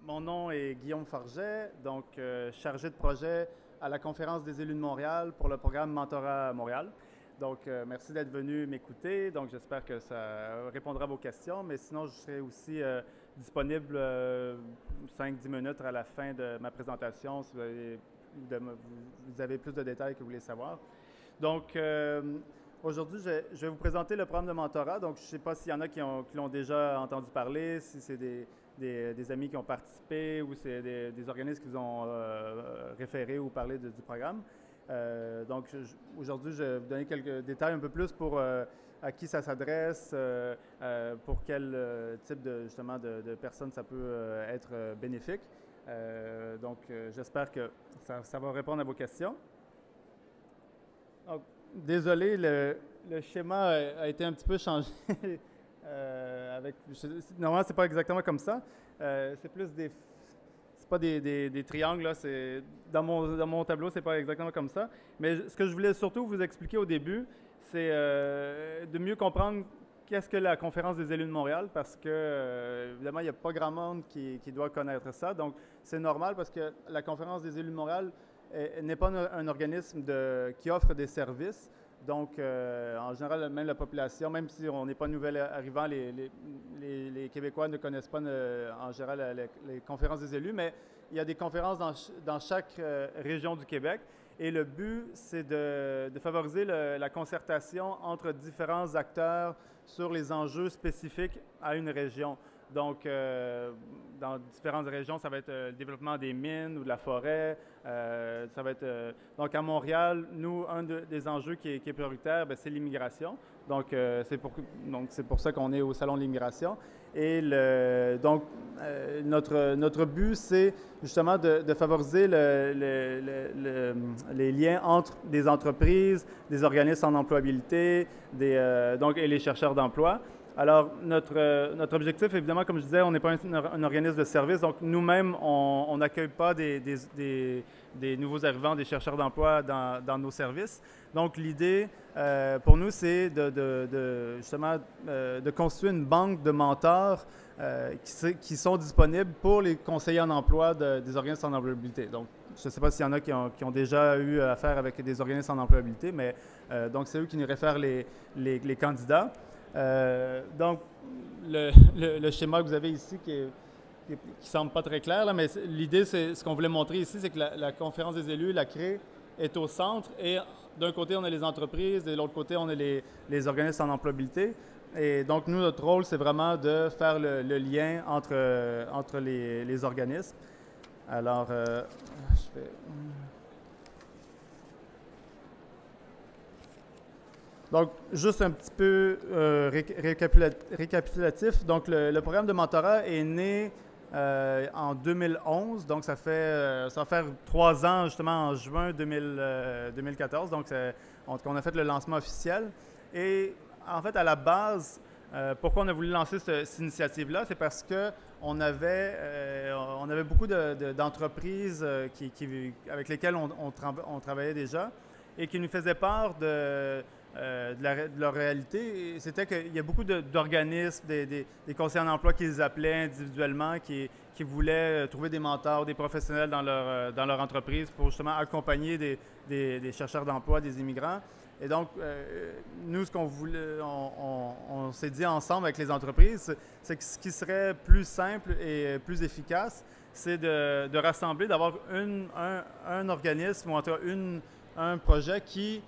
Mon nom est Guillaume Farget, donc chargé de projet à la Conférence des élus de Montréal pour le programme Mentorat à Montréal. Donc, merci d'être venu m'écouter. Donc, j'espère que ça répondra à vos questions, mais sinon, je serai aussi disponible 5-10 minutes à la fin de ma présentation si vous avez plus de détails que vous voulez savoir. Donc, aujourd'hui, je vais vous présenter le programme de mentorat. Donc, je ne sais pas s'il y en a qui l'ont déjà entendu parler, si c'est des amis qui ont participé ou c'est des organismes qui vous ont référé ou parlé du programme. Donc, aujourd'hui, je vais vous donner quelques détails un peu plus pour à qui ça s'adresse, pour quel type justement de personnes ça peut être bénéfique. Donc, j'espère que ça va répondre à vos questions. Donc, désolé, le schéma a été un petit peu changé. Normalement, c'est pas exactement comme ça. C'est plus c'est pas des triangles, là. Dans mon tableau, c'est pas exactement comme ça. Mais ce que je voulais surtout vous expliquer au début, c'est de mieux comprendre qu'est-ce que la Conférence des élus de Montréal, parce que, évidemment, il n'y a pas grand monde qui doit connaître ça. Donc, c'est normal parce que la Conférence des élus de Montréal n'est pas un organisme qui offre des services. Donc, en général, même la population, même si on n'est pas nouvel arrivant, les Québécois ne connaissent pas en général les conférences des élus, mais il y a des conférences dans chaque région du Québec. Et le but, c'est de favoriser la concertation entre différents acteurs sur les enjeux spécifiques à une région. Donc, dans différentes régions, ça va être le développement des mines ou de la forêt. Ça va être, donc, à Montréal, nous, un des enjeux qui est prioritaire, c'est l'immigration. Donc, c'est pour ça qu'on est au Salon de l'immigration. Et donc, notre but, c'est justement de favoriser les liens entre des entreprises, des organismes en employabilité, et les chercheurs d'emploi. Alors, notre objectif, évidemment, comme je disais, on n'est pas un organisme de service, donc nous-mêmes, on n'accueille pas des nouveaux arrivants, des chercheurs d'emploi dans nos services. Donc, l'idée pour nous, c'est justement de constituer une banque de mentors qui sont disponibles pour les conseillers en emploi des organismes en employabilité. Donc, je ne sais pas s'il y en a qui ont déjà eu affaire avec des organismes en employabilité, mais donc c'est eux qui nous réfèrent les candidats. Donc, le schéma que vous avez ici qui semble pas très clair, là, mais l'idée, c'est ce qu'on voulait montrer ici, c'est que la conférence des élus, la CRE, est au centre et d'un côté, on a les entreprises et de l'autre côté, on a les organismes en employabilité. Et donc, nous, notre rôle, c'est vraiment de faire le lien entre les organismes. Alors, je vais... Donc, juste un petit peu récapitulatif. Donc, le programme de mentorat est né en 2011. Donc, ça va faire 3 ans, justement, en juin 2014. Donc, on a fait le lancement officiel. Et, en fait, à la base, pourquoi on a voulu lancer cette initiative-là? C'est parce qu'on avait beaucoup d'entreprises avec lesquelles on travaillait déjà et qui nous faisaient part de leur réalité. C'était qu'il y a beaucoup d'organismes, des conseillers en emploi qui les appelaient individuellement, qui voulaient trouver des mentors, des professionnels dans leur entreprise pour justement accompagner des chercheurs d'emploi, des immigrants. Et donc, nous, ce qu'on voulait, on s'est dit ensemble avec les entreprises, c'est que ce qui serait plus simple et plus efficace, c'est de rassembler, d'avoir un organisme ou en tout cas un projet qui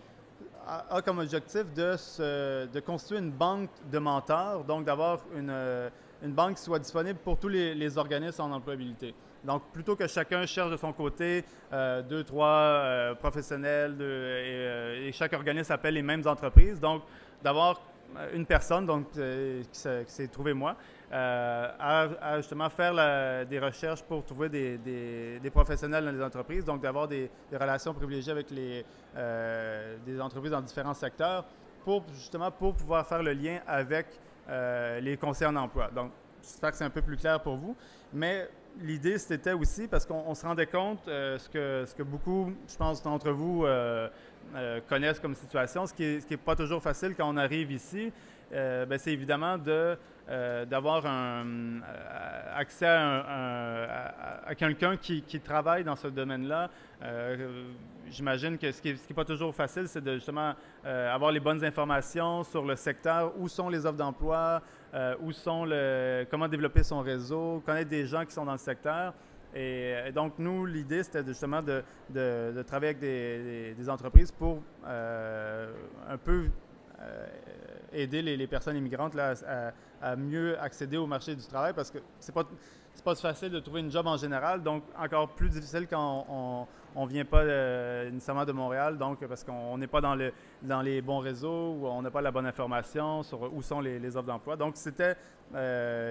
a comme objectif de constituer une banque de mentors, donc d'avoir une banque qui soit disponible pour tous les organismes en employabilité. Donc, plutôt que chacun cherche de son côté 2, 3 professionnels et chaque organisme appelle les mêmes entreprises, donc d'avoir une personne qui s'est trouvé moi, à justement faire des recherches pour trouver des professionnels dans les entreprises, donc d'avoir des relations privilégiées avec des entreprises dans différents secteurs pour pouvoir faire le lien avec les conseillers en emploi. Donc, j'espère que c'est un peu plus clair pour vous, mais l'idée, c'était aussi, parce qu'on se rendait compte, ce que beaucoup, je pense, d'entre vous connaissent comme situation, ce qui est pas toujours facile quand on arrive ici, ben, c'est évidemment d'avoir accès à quelqu'un qui travaille dans ce domaine-là. J'imagine que ce qui est pas toujours facile, c'est de justement avoir les bonnes informations sur le secteur, où sont les offres d'emploi, comment développer son réseau, connaître des gens qui sont dans le secteur. Et donc, nous, l'idée, c'était justement de travailler avec des entreprises pour un peu aider les personnes immigrantes là, à mieux accéder au marché du travail parce que c'est pas facile de trouver une job en général, donc encore plus difficile quand on vient pas nécessairement de Montréal, donc parce qu'on n'est pas dans les bons réseaux ou on n'a pas la bonne information sur où sont les offres d'emploi. Donc, c'était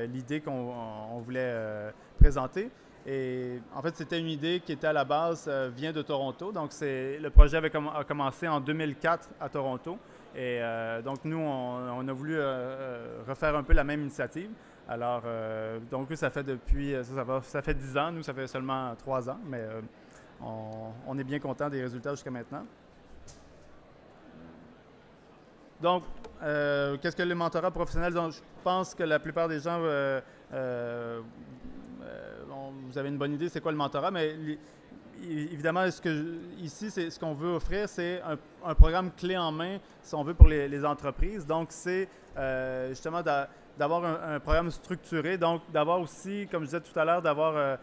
l'idée qu'on voulait présenter. Et en fait, c'était une idée qui était à la base, vient de Toronto. Donc, le projet a commencé en 2004 à Toronto. Et donc, nous, on a voulu refaire un peu la même initiative. Alors, donc, ça fait depuis, ça fait 10 ans. Nous, ça fait seulement 3 ans. Mais on est bien content des résultats jusqu'à maintenant. Donc, qu'est-ce que le mentorat professionnel? Donc, je pense que la plupart des gens vous avez une bonne idée c'est quoi le mentorat, mais évidemment, ici, ce qu'on veut offrir, c'est un programme clé en main, si on veut, pour les entreprises. Donc, c'est justement d'avoir un programme structuré, donc d'avoir aussi, comme je disais tout à l'heure, d'avoir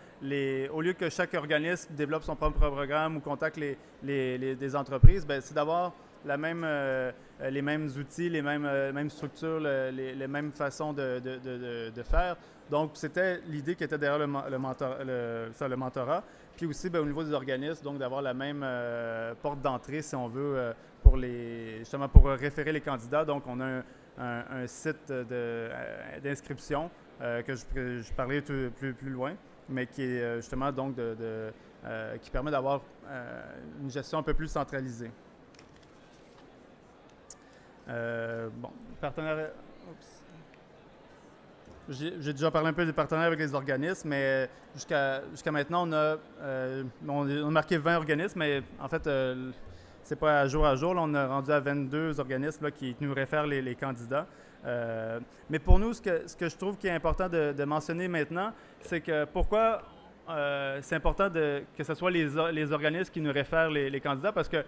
au lieu que chaque organisme développe son propre programme ou contacte des entreprises, bien, c'est d'avoir les mêmes outils, les mêmes structures, les mêmes façons de faire. Donc, c'était l'idée qui était derrière le mentorat. Puis aussi, bien, au niveau des organismes, donc d'avoir la même porte d'entrée, si on veut, justement pour référer les candidats. Donc, on a un site d'inscription que je parlais plus loin, mais qui est justement donc qui permet d'avoir une gestion un peu plus centralisée. Bon, partenariat. J'ai déjà parlé un peu des partenaires avec les organismes, mais jusqu'à maintenant, on a marqué 20 organismes, mais en fait, c'est pas à jour. Là, on a rendu à 22 organismes là, qui nous réfèrent les candidats. Mais pour nous, ce que je trouve qui est important de mentionner maintenant, c'est que pourquoi c'est important que ce soit les organismes qui nous réfèrent les candidats, parce que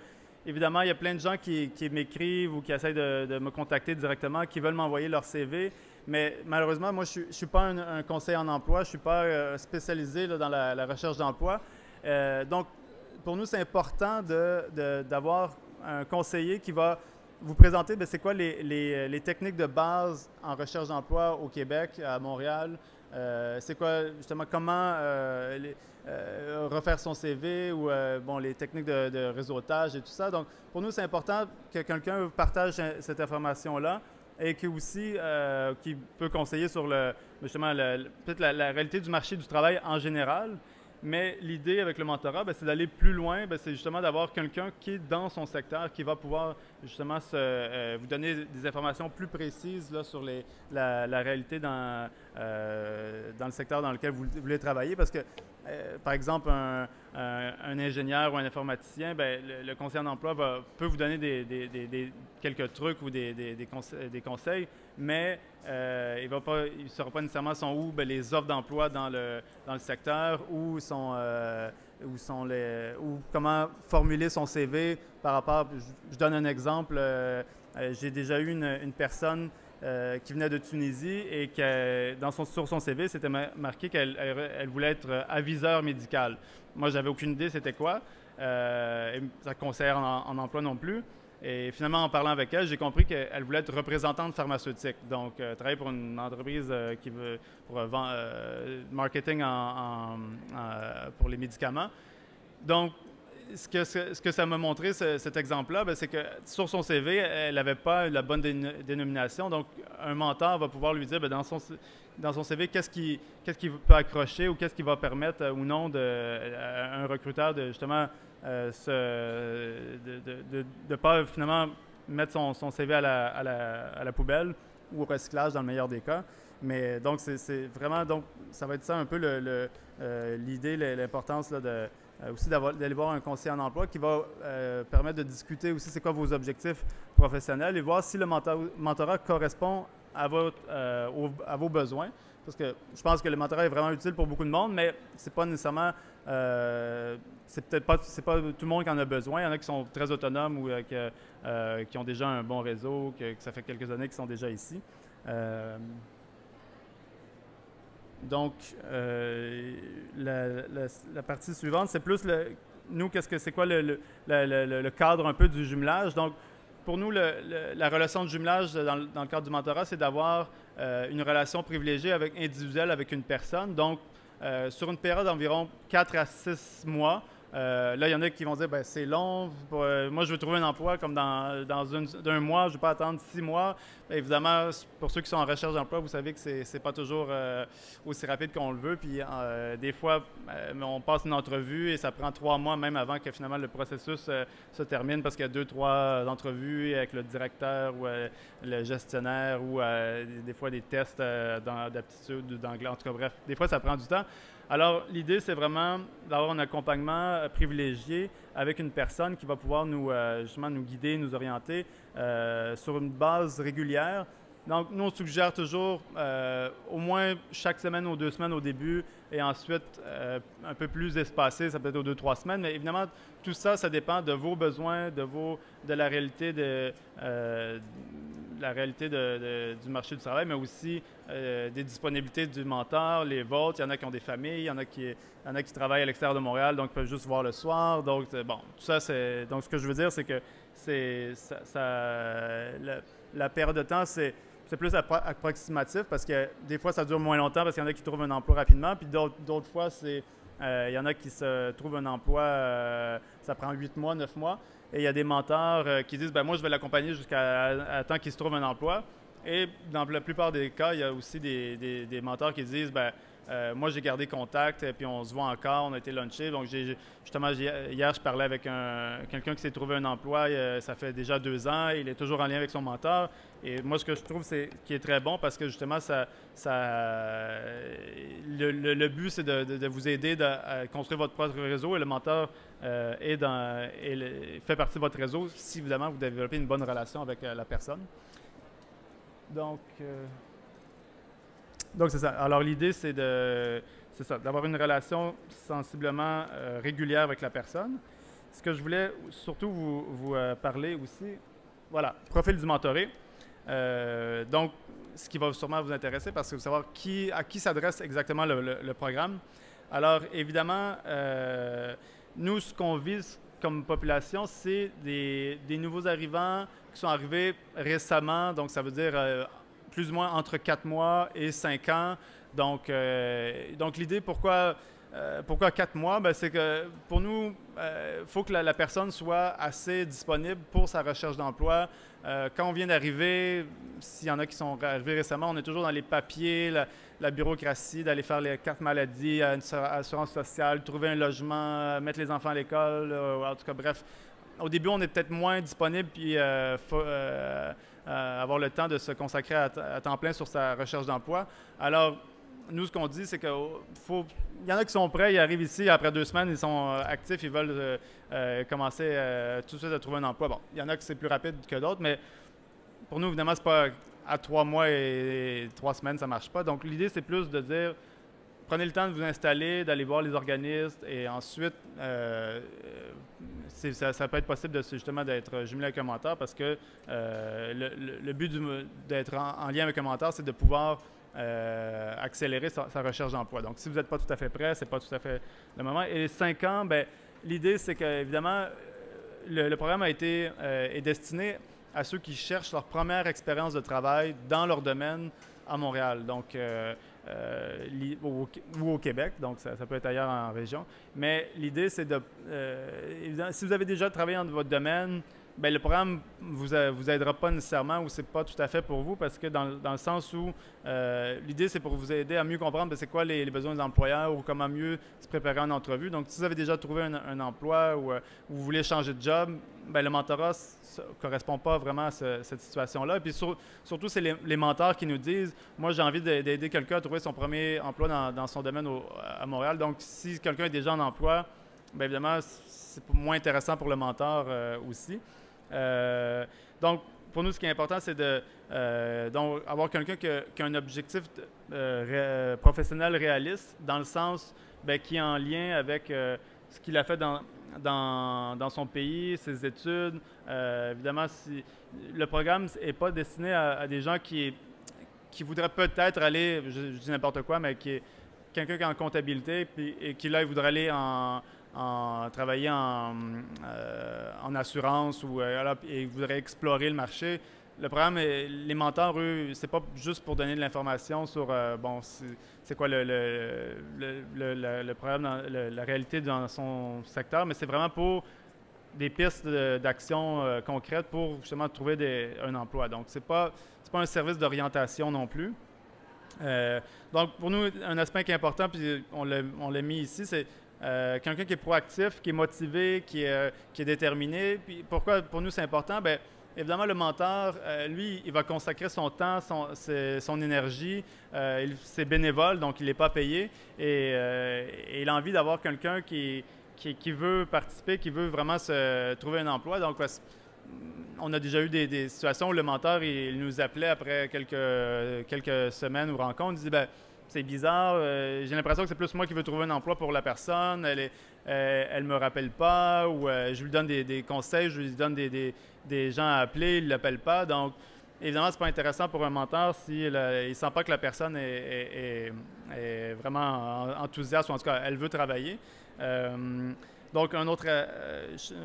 évidemment, il y a plein de gens qui m'écrivent ou qui essayent de me contacter directement, qui veulent m'envoyer leur CV. Mais malheureusement, moi, je ne suis pas un conseiller en emploi, je ne suis pas spécialisé là, dans la recherche d'emploi. Donc, pour nous, c'est important d'avoir un conseiller qui va vous présenter c'est quoi les techniques de base en recherche d'emploi au Québec, à Montréal. C'est quoi, justement, comment refaire son CV ou bon, les techniques de réseautage et tout ça. Donc, pour nous, c'est important que quelqu'un partage cette information-là et qui peut conseiller sur justement peut-être la réalité du marché du travail en général. Mais l'idée avec le mentorat, c'est d'aller plus loin, c'est justement d'avoir quelqu'un qui est dans son secteur, qui va pouvoir justement vous donner des informations plus précises là, sur la réalité dans le secteur dans lequel vous voulez travailler. Parce que, par exemple, un ingénieur ou un informaticien, le conseiller en emploi peut vous donner quelques trucs ou des conseils, mais il ne saura pas nécessairement où les offres d'emploi dans le secteur, ou comment formuler son CV par rapport. Je donne un exemple. J'ai déjà eu une personne qui venait de Tunisie et sur son CV, c'était marqué qu'elle voulait être aviseur médical. Moi, j'avais aucune idée c'était quoi. Sa conseillère en emploi non plus. Et finalement, en parlant avec elle, j'ai compris qu'elle voulait être représentante pharmaceutique. Donc, travailler pour une entreprise qui veut pour marketing pour les médicaments. Donc, ce que ça m'a montré, cet exemple-là, c'est que sur son CV, elle n'avait pas la bonne dénomination. Donc, un mentor va pouvoir lui dire, dans son CV, qu'est-ce qui peut accrocher ou qu'est-ce qui va permettre ou non à un recruteur de justement de pas finalement mettre son CV à la poubelle ou au recyclage dans le meilleur des cas. Mais donc, c'est vraiment, donc, ça va être ça un peu l'idée, l'importance là, aussi d'aller voir un conseiller en emploi qui va permettre de discuter aussi c'est quoi vos objectifs professionnels et voir si le mentorat correspond à vos besoins. Parce que je pense que le mentorat est vraiment utile pour beaucoup de monde, mais c'est pas nécessairement, c'est pas tout le monde qui en a besoin. Il y en a qui sont très autonomes ou qui ont déjà un bon réseau, que ça fait quelques années qu'ils sont déjà ici. Donc, la partie suivante, c'est plus nous, c'est quoi le cadre un peu du jumelage. Donc, pour nous, la relation de jumelage dans le cadre du mentorat, c'est d'avoir une relation privilégiée individuelle avec une personne. Donc, sur une période d'environ 4 à 6 mois, là, il y en a qui vont dire ben, c'est long. Moi, je veux trouver un emploi comme dans un mois. Je ne vais pas attendre 6 mois. Bien, évidemment, pour ceux qui sont en recherche d'emploi, vous savez que c'est pas toujours aussi rapide qu'on le veut. Puis, des fois, on passe une entrevue et ça prend 3 mois même avant que finalement le processus se termine parce qu'il y a 2-3 entrevues avec le directeur ou le gestionnaire ou des fois des tests d'aptitude ou d'anglais. En tout cas, bref, des fois, ça prend du temps. Alors, l'idée, c'est vraiment d'avoir un accompagnement privilégié avec une personne qui va pouvoir justement nous guider, nous orienter sur une base régulière. Donc, nous, on suggère toujours au moins chaque semaine ou 2 semaines au début et ensuite un peu plus espacé, ça peut être aux 2-3 semaines. Mais évidemment, tout ça, ça dépend de vos besoins, de la réalité du marché du travail, mais aussi des disponibilités du mentor, les vôtres. Il y en a qui ont des familles, il y en a qui travaillent à l'extérieur de Montréal, donc ils peuvent juste voir le soir. Donc, bon, tout ça, donc ce que je veux dire, c'est que la période de temps, c'est plus approximatif parce que des fois, ça dure moins longtemps parce qu'il y en a qui trouvent un emploi rapidement, puis d'autres fois, il y en a qui se trouvent un emploi, ça prend 8 mois, 9 mois. Et il y a des mentors qui disent ben moi, je vais l'accompagner jusqu'à temps qu'il se trouve un emploi. Et dans la plupart des cas, il y a aussi des mentors qui disent ben moi, j'ai gardé contact, puis on se voit encore, on a été luncher. Donc, justement, hier, je parlais avec quelqu'un qui s'est trouvé un emploi, ça fait déjà 2 ans, il est toujours en lien avec son mentor. Et moi, ce que je trouve qui est très bon, parce que justement, le but, c'est de vous aider à construire votre propre réseau, et le mentor fait partie de votre réseau si, évidemment, vous développez une bonne relation avec la personne. Donc, c'est ça. Alors, l'idée, c'est d'avoir une relation sensiblement régulière avec la personne. Ce que je voulais surtout vous parler aussi, voilà, profil du mentoré. Donc, ce qui va sûrement vous intéresser parce que vous savoir à qui s'adresse exactement le programme. Alors, évidemment, nous, ce qu'on vise comme population, c'est des nouveaux arrivants qui sont arrivés récemment. Donc, ça veut dire plus ou moins entre 4 mois et 5 ans. Donc l'idée, pourquoi 4 mois? Ben, c'est que pour nous, il faut que la personne soit assez disponible pour sa recherche d'emploi. Quand on vient d'arriver, s'il y en a qui sont arrivés récemment, on est toujours dans les papiers, la bureaucratie, d'aller faire les cartes maladie, assurance sociale, trouver un logement, mettre les enfants à l'école, en tout cas, bref. Au début, on est peut-être moins disponible, puis avoir le temps de se consacrer à temps plein sur sa recherche d'emploi. Alors, nous, ce qu'on dit, c'est qu'il y en a qui sont prêts, ils arrivent ici, après 2 semaines, ils sont actifs, ils veulent commencer tout de suite à trouver un emploi. Bon, il y en a qui c'est plus rapide que d'autres, mais pour nous, évidemment, c'est pas à 3 mois et 3 semaines, ça ne marche pas. Donc, l'idée, c'est plus de dire, prenez le temps de vous installer, d'aller voir les organismes, et ensuite, ça peut être possible justement d'être jumelé avec un mentor parce que le but d'être en lien avec un mentor, c'est de pouvoir accélérer sa recherche d'emploi. Donc, si vous n'êtes pas tout à fait prêt, ce n'est pas tout à fait le moment. Et les 5 ans, bien, l'idée, c'est qu'évidemment, le programme est destiné à ceux qui cherchent leur première expérience de travail dans leur domaine à Montréal, donc ou au Québec, donc ça peut être ailleurs en région. Mais l'idée, c'est évidemment, si vous avez déjà travaillé dans votre domaine, bien, le programme ne vous aidera pas nécessairement ou ce n'est pas tout à fait pour vous parce que dans le sens où l'idée, c'est pour vous aider à mieux comprendre c'est quoi les besoins des employeurs ou comment mieux se préparer en entrevue. Donc, si vous avez déjà trouvé un emploi ou vous voulez changer de job, bien, le mentorat ne correspond pas vraiment à cette situation-là. Et puis, surtout, c'est les mentors qui nous disent « Moi, j'ai envie d'aider quelqu'un à trouver son premier emploi dans son domaine à Montréal. » Donc, si quelqu'un est déjà en emploi, bien évidemment, c'est moins intéressant pour le mentor aussi. Donc, pour nous, ce qui est important, c'est de donc avoir quelqu'un qui a un objectif professionnel réaliste, dans le sens bien, qui est en lien avec ce qu'il a fait dans son pays, ses études. Évidemment, si, le programme n'est pas destiné à des gens qui voudraient peut-être aller, je dis n'importe quoi, mais qui est quelqu'un qui est en comptabilité et qui, là, il voudrait aller travailler en assurance ou et il voudrait explorer le marché. Le programme, les mentors, eux, c'est pas juste pour donner de l'information sur, bon, c'est quoi le programme, la réalité dans son secteur, mais c'est vraiment pour des pistes d'action concrètes pour justement trouver un emploi. Donc, c'est pas un service d'orientation non plus. Donc, pour nous, un aspect qui est important, puis on l'a mis ici, c'est quelqu'un qui est proactif, qui est motivé, qui est déterminé. Puis pourquoi pour nous c'est important? Bien, évidemment, le mentor, lui, il va consacrer son temps, son énergie. C'est bénévole, donc il n'est pas payé. Et il a envie d'avoir quelqu'un qui veut participer, qui veut vraiment se trouver un emploi. Donc, on a déjà eu des situations où le mentor, il nous appelait après quelques semaines ou rencontres. Il dit, ben, c'est bizarre, j'ai l'impression que c'est plus moi qui veux trouver un emploi pour la personne, elle me rappelle pas, ou je lui donne des conseils, je lui donne des gens à appeler, il ne l'appelle pas. Donc, évidemment, c'est pas intéressant pour un mentor s'il ne sent pas que la personne est vraiment enthousiaste, ou en tout cas, elle veut travailler. Donc, un autre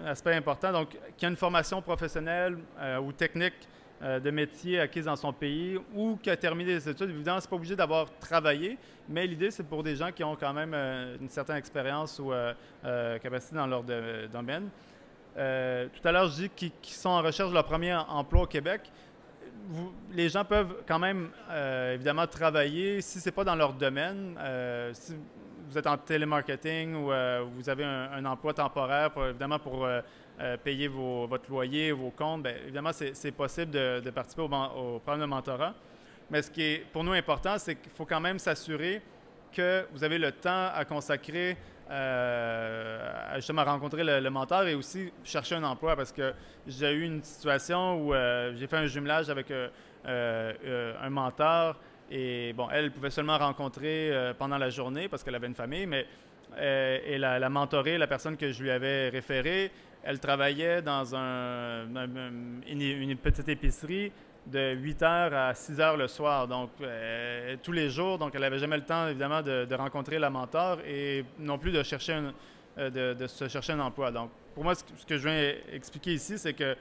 aspect important, donc, qui a une formation professionnelle ou technique de métier acquise dans son pays ou qui a terminé des études. Évidemment, ce n'est pas obligé d'avoir travaillé, mais l'idée, c'est pour des gens qui ont quand même une certaine expérience ou capacité dans leur domaine. Tout à l'heure, je dis qu'ils sont en recherche de leur premier emploi au Québec. Les gens peuvent quand même, évidemment, travailler si ce n'est pas dans leur domaine. Si vous êtes en télémarketing ou vous avez un emploi temporaire, évidemment, pour payer votre loyer, vos comptes, bien, évidemment, c'est possible de participer au programme de mentorat. Mais ce qui est pour nous important, c'est qu'il faut quand même s'assurer que vous avez le temps à consacrer à justement rencontrer le mentor et aussi chercher un emploi, parce que j'ai eu une situation où j'ai fait un jumelage avec un mentor et bon, elle pouvait seulement rencontrer pendant la journée parce qu'elle avait une famille, mais et la mentorée, la personne que je lui avais référée, elle travaillait dans une petite épicerie de 8 heures à 6 heures le soir, donc tous les jours. Donc, elle n'avait jamais le temps, évidemment, de rencontrer la mentor et non plus de chercher de se chercher un emploi. Donc, pour moi, ce que je viens expliquer ici, c'est que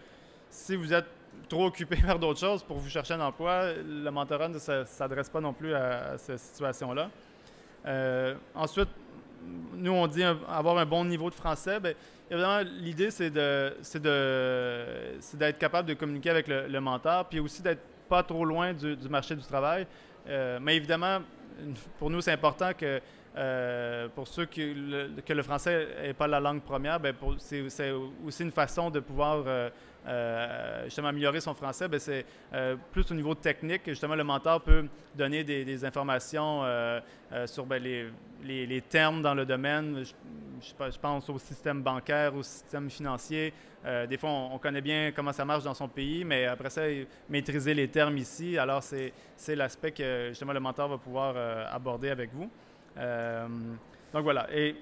si vous êtes trop occupé par d'autres choses pour vous chercher un emploi, le mentorat ne s'adresse pas non plus à cette situation-là. Ensuite, nous, on dit avoir un bon niveau de français. Bien, évidemment, l'idée, c'est d'être capable de communiquer avec le mentor, puis aussi d'être pas trop loin du marché du travail. Mais évidemment, pour nous, c'est important que pour ceux que le français n'est pas la langue première, c'est aussi une façon de pouvoir justement améliorer son français. Bien, c'est plus au niveau technique. Justement, le mentor peut donner des informations sur les termes dans le domaine. Je pense au système bancaire, au système financier. Des fois, on connaît bien comment ça marche dans son pays, mais après ça, maîtriser les termes ici, alors c'est l'aspect que justement le mentor va pouvoir aborder avec vous. Donc voilà. Et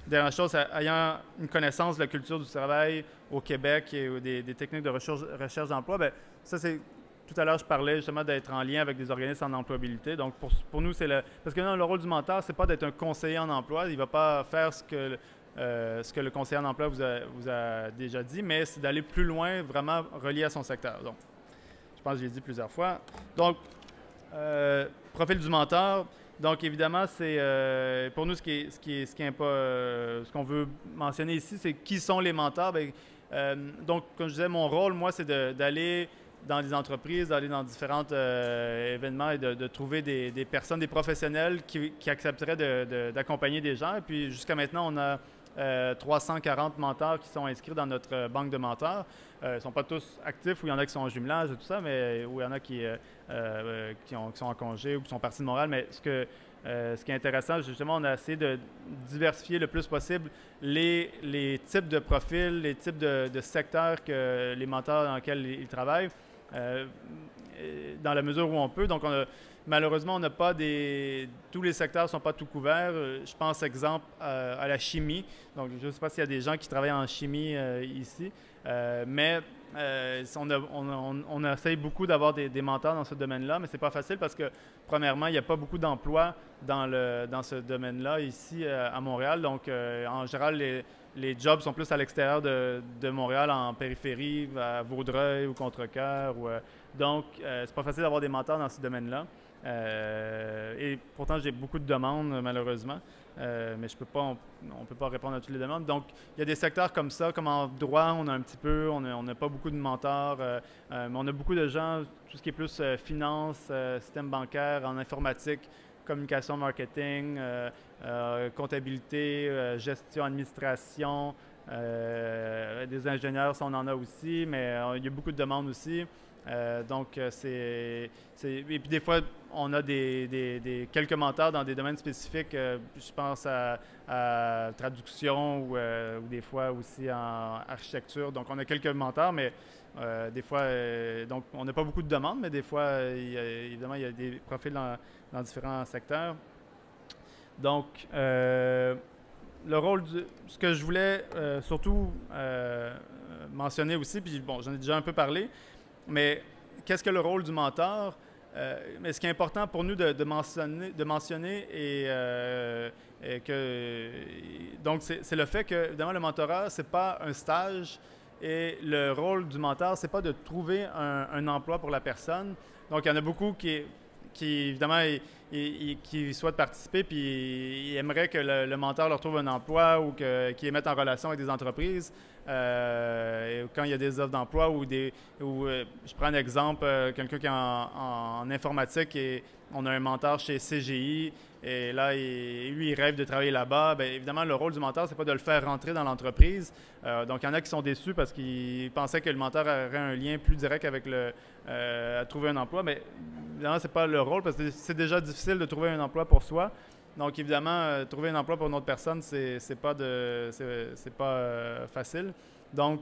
dernière chose, ayant une connaissance de la culture du travail au Québec et des techniques de recherche d'emploi, bien, ça c'est... Tout à l'heure, je parlais justement d'être en lien avec des organismes en employabilité. Donc, pour nous, c'est parce que non, le rôle du mentor, c'est pas d'être un conseiller en emploi. Il ne va pas faire ce que le conseiller en emploi vous a déjà dit, mais c'est d'aller plus loin, vraiment relié à son secteur. Donc, je pense que je l'ai dit plusieurs fois. Donc, profil du mentor. Donc, évidemment, c'est pour nous, ce qu'on veut mentionner ici, c'est qui sont les mentors. Bien, donc, comme je disais, mon rôle, moi, c'est d'aller dans des entreprises, d'aller dans différents événements et de trouver des personnes, des professionnels qui accepteraient d'accompagner des gens. Et puis, jusqu'à maintenant, on a 340 mentors qui sont inscrits dans notre banque de mentors. Ils ne sont pas tous actifs, ou il y en a qui sont en jumelage et tout ça, mais où il y en a qui sont en congé ou qui sont partis de Montréal. Mais ce qui est intéressant, justement, on a essayé de diversifier le plus possible les types de profils, les types de secteurs que les mentors dans lesquels ils travaillent, dans la mesure où on peut. Donc, malheureusement, on n'a pas tous les secteurs ne sont pas tout couverts. Je pense, exemple, à la chimie. Donc, je ne sais pas s'il y a des gens qui travaillent en chimie ici, mais on essaye beaucoup d'avoir des mentors dans ce domaine-là, mais ce n'est pas facile parce que, premièrement, il n'y a pas beaucoup d'emplois dans ce domaine-là ici à Montréal. Donc, en général, les jobs sont plus à l'extérieur de Montréal, en périphérie, à Vaudreuil ou Contrecœur. Donc, c'est pas facile d'avoir des mentors dans ce domaine-là. Et pourtant, j'ai beaucoup de demandes, malheureusement. Mais on ne peut pas répondre à toutes les demandes. Donc, il y a des secteurs comme ça, comme en droit, on a un petit peu, on n'a pas beaucoup de mentors, mais on a beaucoup de gens, tout ce qui est plus finance, système bancaire, en informatique, communication, marketing, comptabilité, gestion, administration, des ingénieurs, ça, on en a aussi, mais il y a beaucoup de demandes aussi. Donc, et puis des fois, on a quelques mentors dans des domaines spécifiques. Je pense à traduction ou des fois aussi en architecture. Donc, on a quelques mentors, mais des fois, donc on n'a pas beaucoup de demandes, mais des fois, évidemment, il y a des profils dans différents secteurs. Donc, le rôle ce que je voulais surtout mentionner aussi, puis bon, j'en ai déjà un peu parlé, mais qu'est-ce que le rôle du mentor? Mais ce qui est important pour nous de mentionner donc c'est le fait que, évidemment, le mentorat, c'est pas un stage et le rôle du mentor, c'est pas de trouver un emploi pour la personne. Donc, il y en a beaucoup qui évidemment, qui souhaitent participer puis ils aimeraient que le mentor leur trouve un emploi ou qu'ils les mettent en relation avec des entreprises. Quand il y a des offres d'emploi je prends un exemple, quelqu'un qui est en informatique et on a un mentor chez CGI et là, lui, il rêve de travailler là-bas. Bien, évidemment, le rôle du mentor, c'est pas de le faire rentrer dans l'entreprise. Donc, il y en a qui sont déçus parce qu'ils pensaient que le mentor aurait un lien plus direct avec à trouver un emploi, mais évidemment, c'est pas le rôle parce que c'est déjà difficile de trouver un emploi pour soi. Donc, évidemment, trouver un emploi pour une autre personne, c'est pas facile. Donc,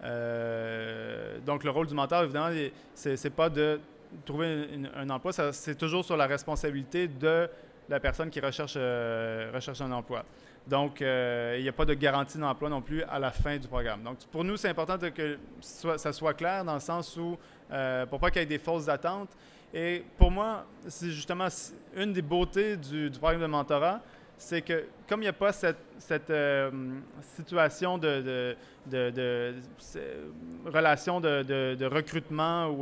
le rôle du mentor, évidemment, c'est pas de trouver un emploi, c'est toujours sur la responsabilité de la personne qui recherche un emploi. Donc, il n'y a pas de garantie d'emploi non plus à la fin du programme. Donc, pour nous, c'est important que ça soit clair dans le sens où, pour pas qu'il y ait des fausses attentes. Et pour moi, c'est justement une des beautés du programme de mentorat, c'est que comme il n'y a pas cette situation de relation de recrutement,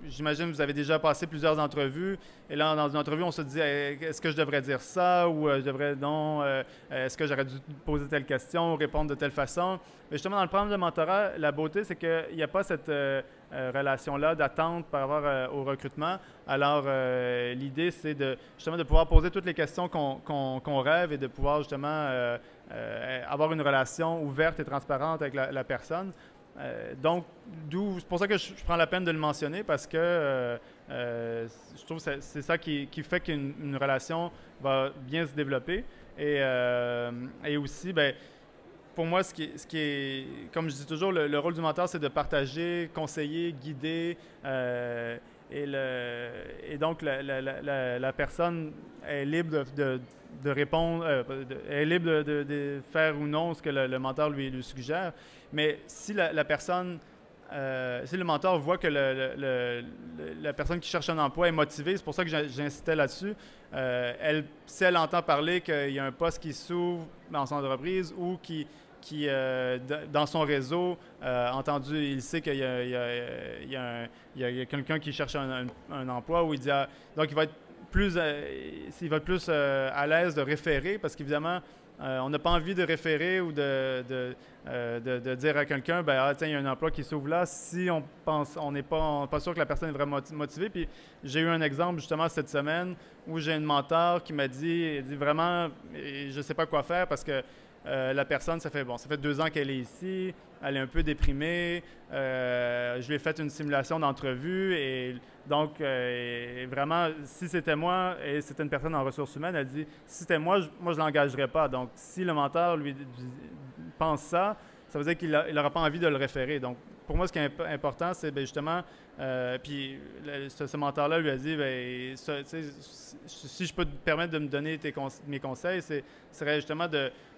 j'imagine que vous avez déjà passé plusieurs entrevues, et là, dans une entrevue, on se dit est-ce que je devrais dire ça ou je devrais non, est-ce que j'aurais dû poser telle question ou répondre de telle façon. Mais justement, dans le programme de mentorat, la beauté, c'est qu'il n'y a pas cette relation-là d'attente par rapport au recrutement. Alors, l'idée, c'est justement de pouvoir poser toutes les questions qu'on rêve et de pouvoir justement avoir une relation ouverte et transparente avec la personne. Donc, c'est pour ça que je prends la peine de le mentionner parce que je trouve que c'est ça qui fait qu'une relation va bien se développer. Et aussi, ben, pour moi, ce qui est, comme je dis toujours, le rôle du mentor, c'est de partager, conseiller, guider. Et donc, la personne est libre de répondre, est libre de faire ou non ce que le mentor lui suggère. Mais si la personne, si le mentor voit que la personne qui cherche un emploi est motivée, c'est pour ça que j'insistais là-dessus, si elle entend parler qu'il y a un poste qui s'ouvre dans son entreprise ou qui dans son réseau, entendu, il sait qu'il y a quelqu'un qui cherche un emploi où il dit donc il va être plus à l'aise de référer parce qu'évidemment on n'a pas envie de référer ou de dire à quelqu'un tiens, il y a un emploi qui s'ouvre là si on n'est pas sûr que la personne est vraiment motivée. Puis j'ai eu un exemple justement cette semaine où j'ai une mentor qui m'a dit vraiment je ne sais pas quoi faire parce que la personne, ça fait 2 ans qu'elle est ici, elle est un peu déprimée, je lui ai fait une simulation d'entrevue et donc vraiment, si c'était moi et c'était une personne en ressources humaines, elle dit, si c'était moi, je ne l'engagerais pas. Donc, si le mentor lui pense ça, ça veut dire qu'il n'aura pas envie de le référer. Donc, pour moi, ce qui est important, c'est justement, puis ce mentor-là lui a dit, si je peux te permettre de me donner mes conseils, serait justement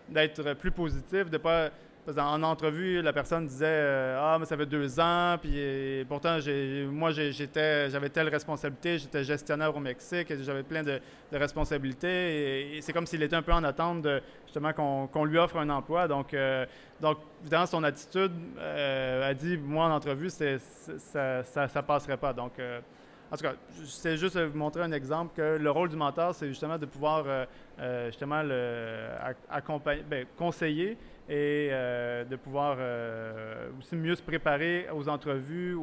d'être plus positif, de pas... Parce qu'en entrevue, la personne disait ah, mais ça fait 2 ans, puis pourtant, j'avais telle responsabilité, j'étais gestionnaire au Mexique, j'avais plein de responsabilités, et c'est comme s'il était un peu en attente de, justement, qu'on lui offre un emploi. Donc évidemment, son attitude a dit, moi, en entrevue, ça passerait pas. Donc, en tout cas, c'est juste vous montrer un exemple que le rôle du mentor, c'est justement de pouvoir justement accompagner, conseiller et de pouvoir aussi mieux se préparer aux entrevues.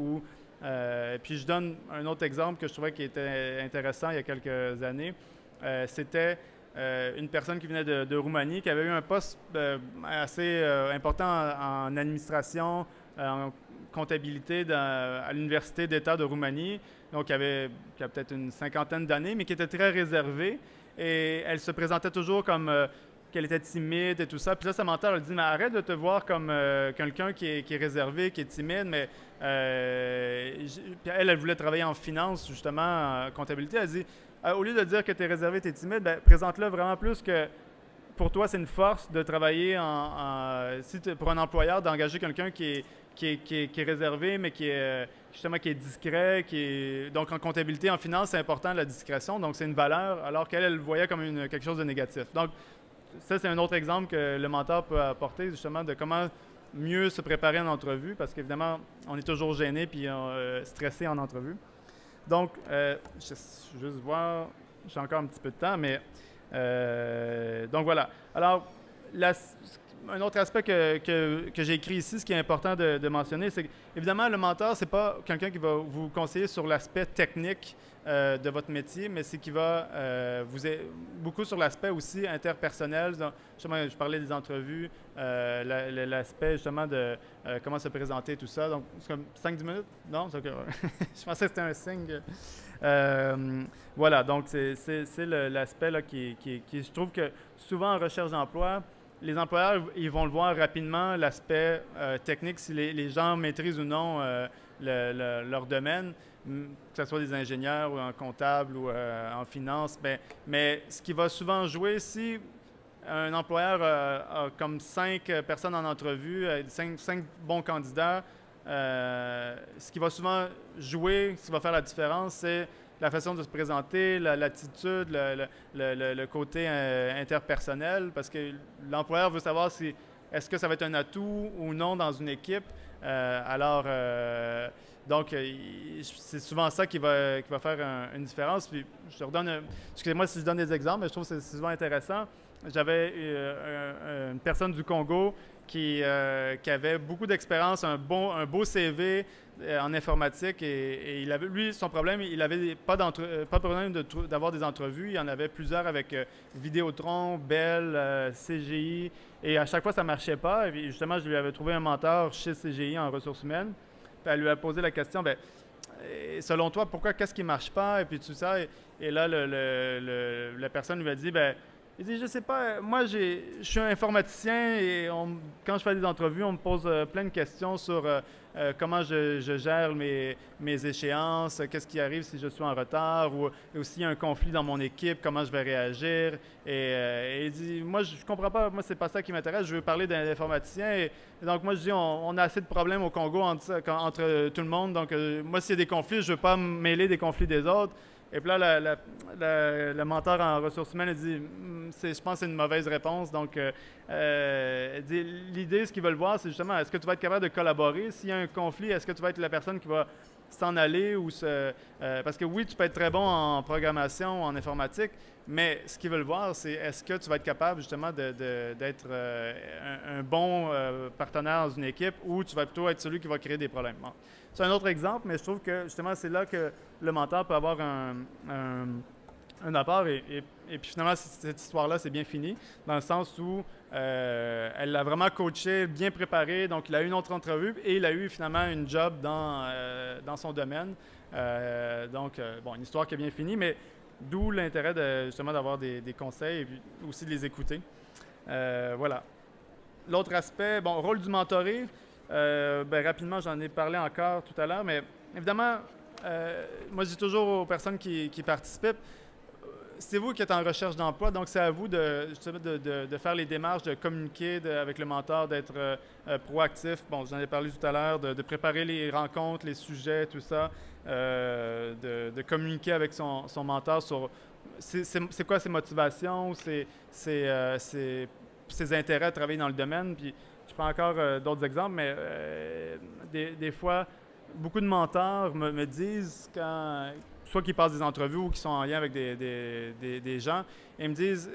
Puis je donne un autre exemple que je trouvais qui était intéressant il y a quelques années. C'était une personne qui venait de Roumanie, qui avait eu un poste assez important en administration, en comptabilité à l'Université d'État de Roumanie, donc qui a peut-être une 50aine d'années, mais qui était très réservée. Et elle se présentait toujours comme qu'elle était timide et tout ça. Puis là, sa mentor, elle dit, mais arrête de te voir comme quelqu'un qui est réservé, qui est timide. Mais puis elle voulait travailler en finance, justement, en comptabilité. Elle dit, au lieu de dire que tu es réservé, tu es timide, ben, présente-le vraiment plus que pour toi, c'est une force de travailler pour un employeur, d'engager quelqu'un qui est réservé, mais qui est justement qui est discret, donc en comptabilité, en finance, c'est important la discrétion, donc c'est une valeur, alors qu'elle le voyait comme quelque chose de négatif. Donc, ça, c'est un autre exemple que le mentor peut apporter, justement, de comment mieux se préparer en entrevue, parce qu'évidemment, on est toujours gêné puis stressé en entrevue. Donc, je juste voir, j'ai encore un petit peu de temps, mais donc voilà. Alors, un autre aspect que j'ai écrit ici, ce qui est important de mentionner, c'est qu'évidemment, le mentor, c'est pas quelqu'un qui va vous conseiller sur l'aspect technique de votre métier, mais c'est qui va vous aider beaucoup sur l'aspect aussi interpersonnel. Justement, je parlais des entrevues, l'aspect justement de comment se présenter, tout ça. Donc, c'est comme 5-10 minutes? Non? Je pensais que c'était un signe. Voilà, donc c'est l'aspect là qui, je trouve que souvent en recherche d'emploi, les employeurs, ils vont le voir rapidement, l'aspect technique, si les gens maîtrisent ou non leur domaine, que ce soit des ingénieurs ou en comptable ou en finance. Mais ce qui va souvent jouer, si un employeur a comme 5 personnes en entrevue, 5 bons candidats, ce qui va souvent jouer, ce qui va faire la différence, c'est la façon de se présenter, l'attitude, le côté interpersonnel, parce que l'employeur veut savoir si est-ce que ça va être un atout ou non dans une équipe. Donc, c'est souvent ça qui va faire une différence. Puis, je te redonne, excusez-moi si je donne des exemples, mais je trouve que c'est souvent intéressant. J'avais une personne du Congo qui avait beaucoup d'expérience, un beau CV en informatique et il avait, lui, son problème, il n'avait pas de problème d'avoir des entrevues. Il y en avait plusieurs avec Vidéotron, Bell, CGI et à chaque fois, ça ne marchait pas. Et justement, je lui avais trouvé un mentor chez CGI en ressources humaines. Puis elle lui a posé la question, bien, selon toi, qu'est-ce qui ne marche pas? Et puis tout ça. Et là, la personne lui a dit, bien, il dit, je sais pas, moi je suis un informaticien et quand je fais des entrevues, on me pose plein de questions sur comment je gère mes échéances, qu'est-ce qui arrive si je suis en retard ou s'il y a un conflit dans mon équipe, comment je vais réagir. Et il dit, moi je comprends pas, moi c'est pas ça qui m'intéresse, je veux parler d'un informaticien. Et donc moi je dis, on a assez de problèmes au Congo entre tout le monde, donc moi s'il y a des conflits, je veux pas me mêler des conflits des autres. Et puis là, le mentor en ressources humaines a dit, je pense que c'est une mauvaise réponse. Donc, l'idée, ce qu'ils veulent voir, c'est justement, est-ce que tu vas être capable de collaborer? S'il y a un conflit, est-ce que tu vas être la personne qui va s'en aller parce que oui, tu peux être très bon en programmation, en informatique, mais ce qu'ils veulent voir, c'est est-ce que tu vas être capable justement d'être un bon partenaire dans une équipe ou tu vas plutôt être celui qui va créer des problèmes. Bon. C'est un autre exemple, mais je trouve que justement, c'est là que le mentor peut avoir un apport. Et puis finalement, cette histoire-là, c'est bien fini, dans le sens où elle l'a vraiment coaché, bien préparé. Donc, il a eu une autre entrevue et il a eu finalement une job dans son domaine. Bon, une histoire qui est bien finie, mais d'où l'intérêt justement d'avoir des conseils et puis aussi de les écouter. Voilà. L'autre aspect, bon, rôle du mentoré, rapidement, j'en ai parlé encore tout à l'heure, mais évidemment, moi, je dis toujours aux personnes qui participent, c'est vous qui êtes en recherche d'emploi, donc c'est à vous de faire les démarches, de communiquer avec le mentor, d'être proactif. Bon, j'en ai parlé tout à l'heure, de préparer les rencontres, les sujets, tout ça, de communiquer avec son mentor sur c'est quoi ses motivations, ses intérêts à travailler dans le domaine. Puis je prends encore d'autres exemples, mais des fois, beaucoup de mentors me disent, soit qu'ils passent des entrevues ou qu'ils sont en lien avec des gens, et me disent,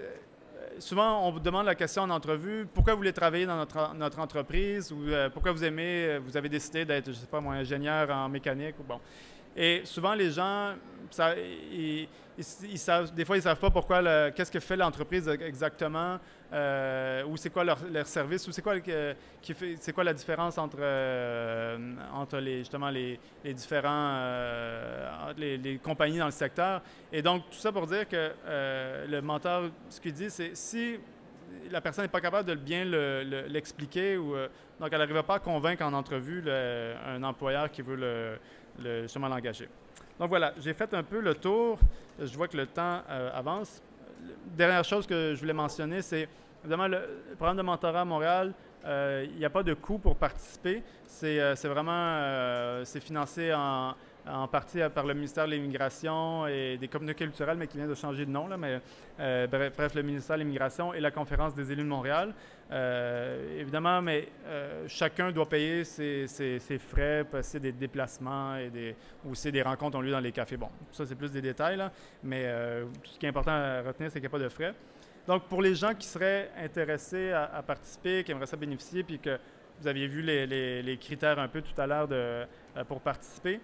souvent on vous demande la question en entrevue, pourquoi vous voulez travailler dans notre entreprise, ou pourquoi vous avez décidé d'être, je ne sais pas moi, ingénieur en mécanique, ou bon. Et souvent, les gens, ils savent, des fois, ils ne savent pas pourquoi, qu'est-ce que fait l'entreprise exactement, ou c'est quoi leur service, ou c'est quoi la différence entre justement les différents, les compagnies dans le secteur. Et donc, tout ça pour dire que le mentor, ce qu'il dit, c'est si la personne n'est pas capable de bien l'expliquer, donc elle n'arrive pas à convaincre en entrevue un employeur qui veut justement l'engager. Donc voilà, j'ai fait un peu le tour. Je vois que le temps avance. Dernière chose que je voulais mentionner, c'est évidemment le programme de mentorat à Montréal. Il n'y a pas de coût pour participer. C'est vraiment c'est financé en partie par le ministère de l'Immigration et des communautés culturelles, mais qui vient de changer de nom. Là, mais, bref, le ministère de l'Immigration et la Conférence des élus de Montréal. Évidemment, mais chacun doit payer ses frais, passer des déplacements et aussi des rencontres ont lieu dans les cafés. Bon, ça, c'est plus des détails, là, mais ce qui est important à retenir, c'est qu'il n'y a pas de frais. Donc, pour les gens qui seraient intéressés à participer, qui aimeraient ça bénéficier, puis que vous aviez vu les critères un peu tout à l'heure pour participer.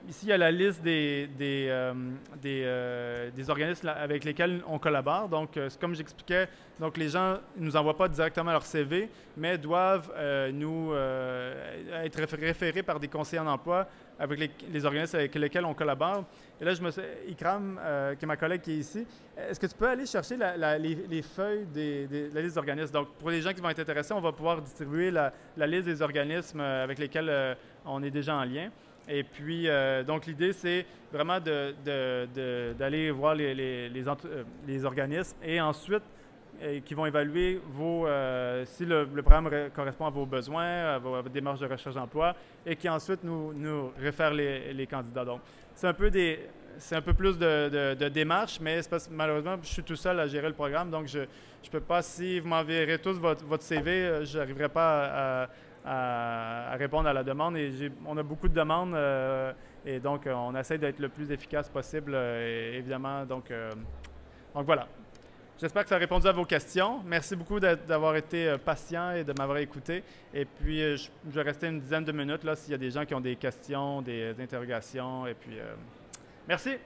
Ici, il y a la liste des organismes avec lesquels on collabore. Donc, comme j'expliquais, donc les gens ne nous envoient pas directement leur CV, mais doivent être référés par des conseillers en emploi avec les organismes avec lesquels on collabore. Et là, Ikram, qui est ma collègue qui est ici, est-ce que tu peux aller chercher les feuilles de la liste d'organismes? Donc, pour les gens qui vont être intéressés, on va pouvoir distribuer la liste des organismes avec lesquels on est déjà en lien. Et puis, donc, l'idée, c'est vraiment d'aller voir les organismes et ensuite, qui vont évaluer si le programme correspond à vos besoins, à vos démarches de recherche d'emploi, et qui ensuite nous réfèrent les candidats. Donc, c'est un peu plus de démarches, mais c'est parce que malheureusement, je suis tout seul à gérer le programme, donc je ne peux pas, si vous m'enverrez tous votre CV, je n'arriverai pas à répondre à la demande. Et on a beaucoup de demandes, et donc on essaie d'être le plus efficace possible, évidemment. Donc voilà. J'espère que ça a répondu à vos questions. Merci beaucoup d'avoir été patient et de m'avoir écouté. Et puis, je vais rester une dizaine de minutes là s'il y a des gens qui ont des questions, des interrogations. Et puis, merci.